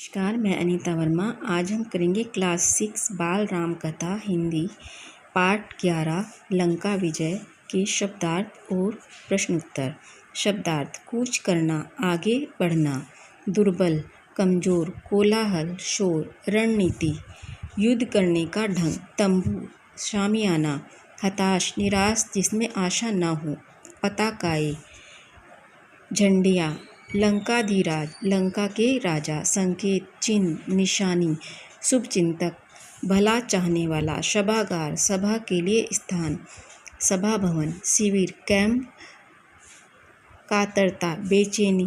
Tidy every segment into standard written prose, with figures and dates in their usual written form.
नमस्कार, मैं अनीता वर्मा। आज हम करेंगे क्लास 6 बाल राम कथा हिंदी पाठ 11 लंका विजय के शब्दार्थ और प्रश्नोत्तर। शब्दार्थ: कूच करना, आगे बढ़ना, दुर्बल, कमजोर, कोलाहल, शोर, रणनीति, युद्ध करने का ढंग, तंबू, शामियाना, हताश, निराश, जिसमें आशा न हो, पताकाएं, झंडियाँ, लंकाधिराज, लंका के राजा, संकेत, चिन्ह, निशानी, शुभचिंतक, भला चाहने वाला, सभागार, सभा के लिए स्थान, सभा भवन, शिविर, कैंप, कातरता, बेचैनी,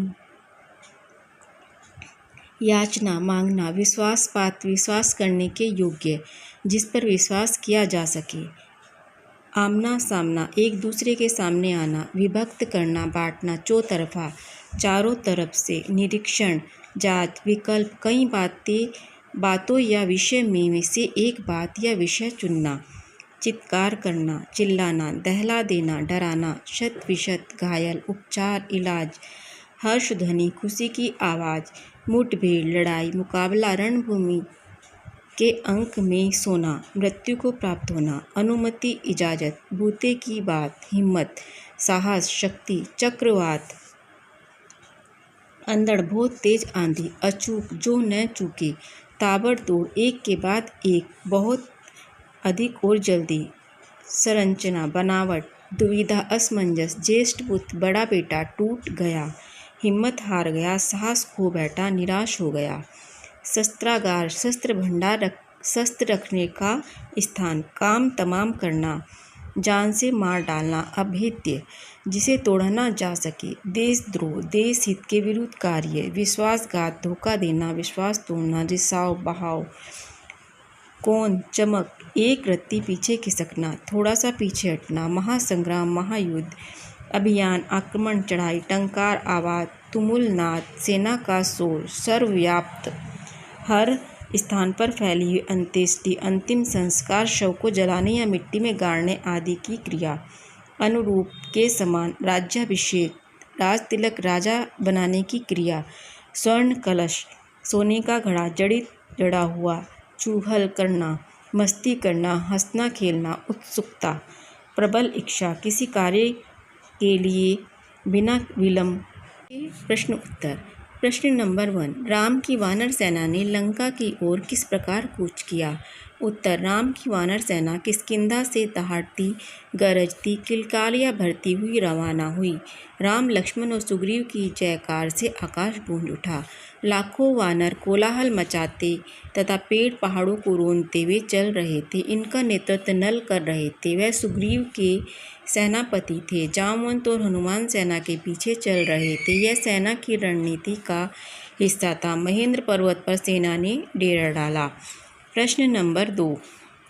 याचना, मांगना, विश्वासपात्र, विश्वास करने के योग्य, जिस पर विश्वास किया जा सके, आमना सामना, एक दूसरे के सामने आना, विभक्त करना, बांटना, चौतरफा, चारों तरफ से, निरीक्षण, जात, विकल्प, कई बातों या विषय में से एक बात या विषय चुनना, चित्कार करना, चिल्लाना, दहला देना, डराना, शत विशत, घायल, उपचार, इलाज, हर्षध्वनि, खुशी की आवाज़, मुठभेड़, लड़ाई, मुकाबला, रणभूमि के अंक में सोना, मृत्यु को प्राप्त होना, अनुमति, इजाज़त, बूते की बात, हिम्मत, साहस, शक्ति, चक्रवात, अंधड़, बहुत तेज आंधी, अचूक, जो न चूके, ताबड़तोड़, एक के बाद एक, बहुत अधिक और जल्दी, संरचना, बनावट, दुविधा, असमंजस, ज्येष्ठ पुत्र, बड़ा बेटा, टूट गया, हिम्मत हार गया, साहस खो बैठा, निराश हो गया, शस्त्रागार, शस्त्र भंडार, शस्त्र रखने का स्थान, काम तमाम करना, जान से मार डालना, अभेद्य, जिसे तोड़ा ना जा सके, देशद्रोह, देश हित के विरुद्ध कार्य, विश्वासघात, धोखा देना, विश्वास तोड़ना, रिसाव, बहाव, कौन, चमक, एक रत्ती पीछे खिसकना, थोड़ा सा पीछे हटना, महासंग्राम, महायुद्ध, अभियान, आक्रमण, चढ़ाई, टंकार, आवाज, तुमुल, नाद, सेना का शोर, सर्वव्याप्त, हर स्थान पर फैली हुई, अंत्येष्टि, अंतिम संस्कार, शव को जलाने या मिट्टी में गाड़ने आदि की क्रिया, अनुरूप, के समान, राज्याभिषेक, राज तिलक, राजा बनाने की क्रिया, स्वर्ण कलश, सोने का घड़ा, जड़ा हुआ, चूहल करना, मस्ती करना, हंसना खेलना, उत्सुकता, प्रबल इच्छा, किसी कार्य के लिए बिना विलंब। प्रश्न उत्तर। प्रश्न नंबर 1, राम की वानर सेना ने लंका की ओर किस प्रकार कूच किया? उत्तर, राम की वानर सेना किष्किंधा से दहाड़ती, गरजती, किलकारियाँ भरती हुई रवाना हुई। राम, लक्ष्मण और सुग्रीव की जयकार से आकाश गूंज उठा। लाखों वानर कोलाहल मचाते तथा पेड़ पहाड़ों को रोनते हुए चल रहे थे। इनका नेतृत्व नल कर रहे थे। वह सुग्रीव के सेनापति थे। जामवंत और हनुमान सेना के पीछे चल रहे थे। यह सेना की रणनीति का हिस्सा था। महेंद्र पर्वत पर सेना ने डेरा डाला। प्रश्न नंबर 2,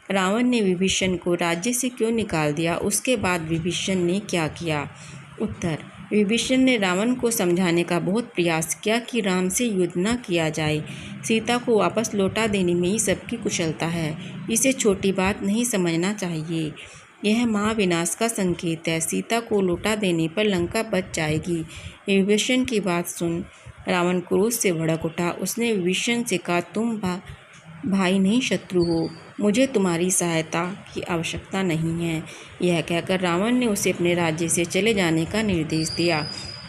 रावण ने विभीषण को राज्य से क्यों निकाल दिया? उसके बाद विभीषण ने क्या किया? उत्तर, विभीषण ने रावण को समझाने का बहुत प्रयास किया कि राम से युद्ध न किया जाए। सीता को वापस लौटा देने में ही सबकी कुशलता है। इसे छोटी बात नहीं समझना चाहिए। यह महाविनाश का संकेत है। सीता को लौटा देने पर लंका बच जाएगी। विभीषण की बात सुन रावण क्रोध से भड़क उठा। उसने विभीषण से कहा, तुम भाई नहीं शत्रु हो। मुझे तुम्हारी सहायता की आवश्यकता नहीं है। यह कहकर रावण ने उसे अपने राज्य से चले जाने का निर्देश दिया।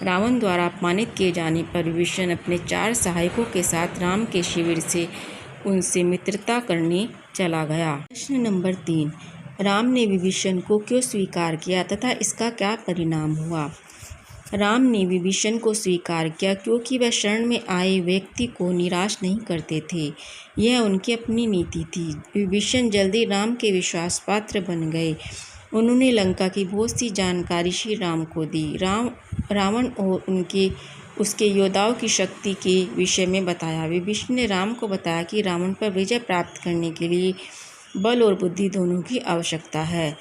रावण द्वारा अपमानित किए जाने पर विभीषण अपने 4 सहायकों के साथ राम के शिविर से उनसे मित्रता करने चला गया। प्रश्न नंबर 3, राम ने विभीषण को क्यों स्वीकार किया तथा इसका क्या परिणाम हुआ? राम ने विभीषण को स्वीकार किया क्योंकि वह शरण में आए व्यक्ति को निराश नहीं करते थे। यह उनकी अपनी नीति थी। विभीषण जल्दी राम के विश्वास पात्र बन गए। उन्होंने लंका की बहुत सी जानकारी श्री राम को दी। रावण और उसके योद्धाओं की शक्ति के विषय में बताया। विभीषण ने राम को बताया कि रावण पर विजय प्राप्त करने के लिए बल और बुद्धि दोनों की आवश्यकता है।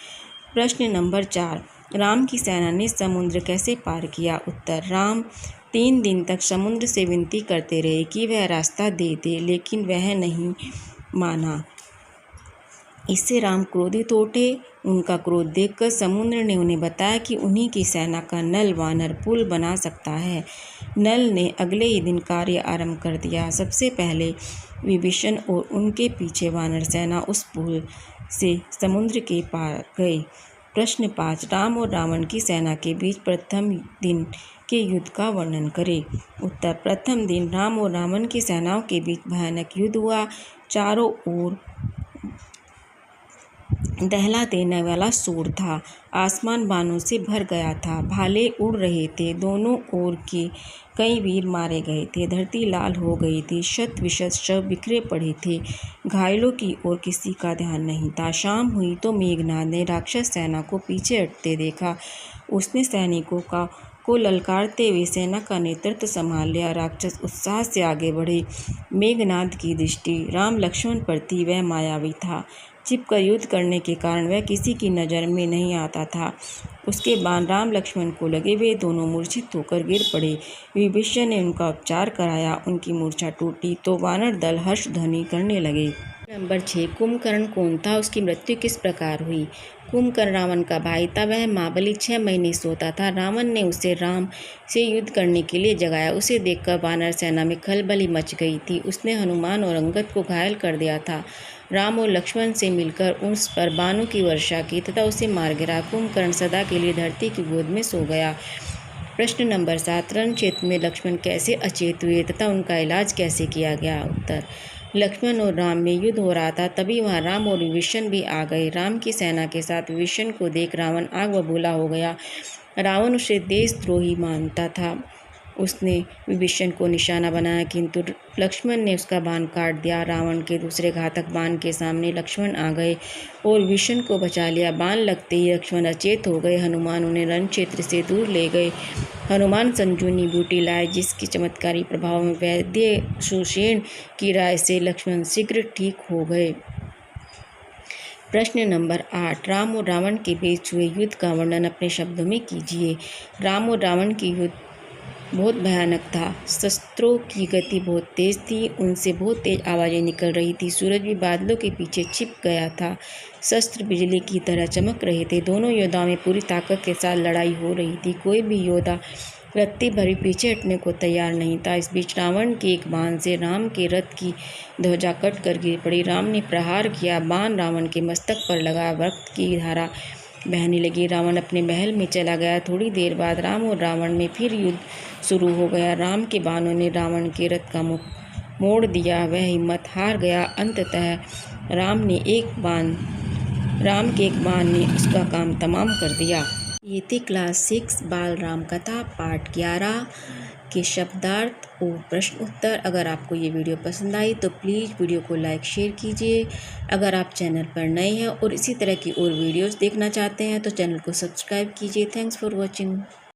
प्रश्न नंबर 4, राम की सेना ने समुद्र कैसे पार किया? उत्तर, राम 3 दिन तक समुद्र से विनती करते रहे कि वह रास्ता दे दे, लेकिन वह नहीं माना। इससे राम क्रोधित हो उठे। उनका क्रोध देखकर समुद्र ने उन्हें बताया कि उन्हीं की सेना का नल वानर पुल बना सकता है। नल ने अगले ही दिन कार्य आरंभ कर दिया। सबसे पहले विभीषण और उनके पीछे वानर सेना उस पुल से समुद्र के पार गए। प्रश्न 5, राम और रावण की सेना के बीच प्रथम दिन के युद्ध का वर्णन करें। उत्तर, प्रथम दिन राम और रावण की सेनाओं के बीच भयानक युद्ध हुआ। चारों ओर दहला देने वाला शोर था। आसमान बाणों से भर गया था। भाले उड़ रहे थे। दोनों ओर के कई वीर मारे गए थे। धरती लाल हो गई थी। शत विशत शव बिखरे पड़े थे। घायलों की ओर किसी का ध्यान नहीं था। शाम हुई तो मेघनाद ने राक्षस सेना को पीछे हटते देखा। उसने सैनिकों को ललकारते हुए सेना का नेतृत्व संभाल लिया। राक्षस उत्साह से आगे बढ़े। मेघनाद की दृष्टि राम लक्ष्मण पर थी। वह मायावी था। छिपकर युद्ध करने के कारण वह किसी की नज़र में नहीं आता था। उसके बाण राम लक्ष्मण को लगे। वे दोनों मूर्छित होकर गिर पड़े। विभीषण ने उनका उपचार कराया। उनकी मूर्छा टूटी तो वानर दल हर्ष ध्वनि करने लगे। नंबर 6, कुंभकर्ण कौन था? उसकी मृत्यु किस प्रकार हुई? कुंभकर्ण रावण का भाई था। वह महाबली 6 महीने सोता था। रावण ने उसे राम से युद्ध करने के लिए जगाया। उसे देखकर वानर सेना में खलबली मच गई थी। उसने हनुमान और अंगद को घायल कर दिया था। राम और लक्ष्मण से मिलकर उस पर बाणों की वर्षा की तथा उसे मार गिरा। कुंभकर्ण सदा के लिए धरती की गोद में सो गया। प्रश्न नंबर 7, रण क्षेत्र में लक्ष्मण कैसे अचेत हुए तथा उनका इलाज कैसे किया गया? उत्तर, लक्ष्मण और राम में युद्ध हो रहा था। तभी वहां राम और विभीषण भी आ गए। राम की सेना के साथ विभीषण को देख रावण आग बबूला हो गया। रावण उसे देशद्रोही मानता था। उसने विभीषण को निशाना बनाया, किंतु लक्ष्मण ने उसका बाण काट दिया। रावण के दूसरे घातक बाण के सामने लक्ष्मण आ गए और विभीषण को बचा लिया। बाण लगते ही लक्ष्मण अचेत हो गए। हनुमान उन्हें रण क्षेत्र से दूर ले गए। हनुमान संजीवनी बूटी लाए, जिसके चमत्कारी प्रभाव में वैद्य सुषेण की राय से लक्ष्मण शीघ्र ठीक हो गए। प्रश्न नंबर 8, राम और रावण के बीच हुए युद्ध का वर्णन अपने शब्दों में कीजिए। राम और रावण की युद्ध बहुत भयानक था। शस्त्रों की गति बहुत तेज थी। उनसे बहुत तेज आवाज़ें निकल रही थी। सूरज भी बादलों के पीछे छिप गया था। शस्त्र बिजली की तरह चमक रहे थे। दोनों योद्धाओं में पूरी ताकत के साथ लड़ाई हो रही थी। कोई भी योद्धा रत्ती भर भी पीछे हटने को तैयार नहीं था। इस बीच रावण के एक बाण से राम के रथ की ध्वजा कट कर गिर पड़ी। राम ने प्रहार किया। बाण रावण के मस्तक पर लगा। रक्त की धारा बहने लगी। रावण अपने महल में चला गया। थोड़ी देर बाद राम और रावण में फिर युद्ध शुरू हो गया। राम के बाणों ने रावण के रथ का मुख मोड़ दिया। वह हिम्मत हार गया। अंततः राम के एक बाण ने उसका काम तमाम कर दिया। ये थी क्लास 6 बाल राम कथा पार्ट 11 के शब्दार्थ और प्रश्न उत्तर। अगर आपको ये वीडियो पसंद आई तो प्लीज़ वीडियो को लाइक शेयर कीजिए। अगर आप चैनल पर नए हैं और इसी तरह की और वीडियोस देखना चाहते हैं तो चैनल को सब्सक्राइब कीजिए। Thanks for watching.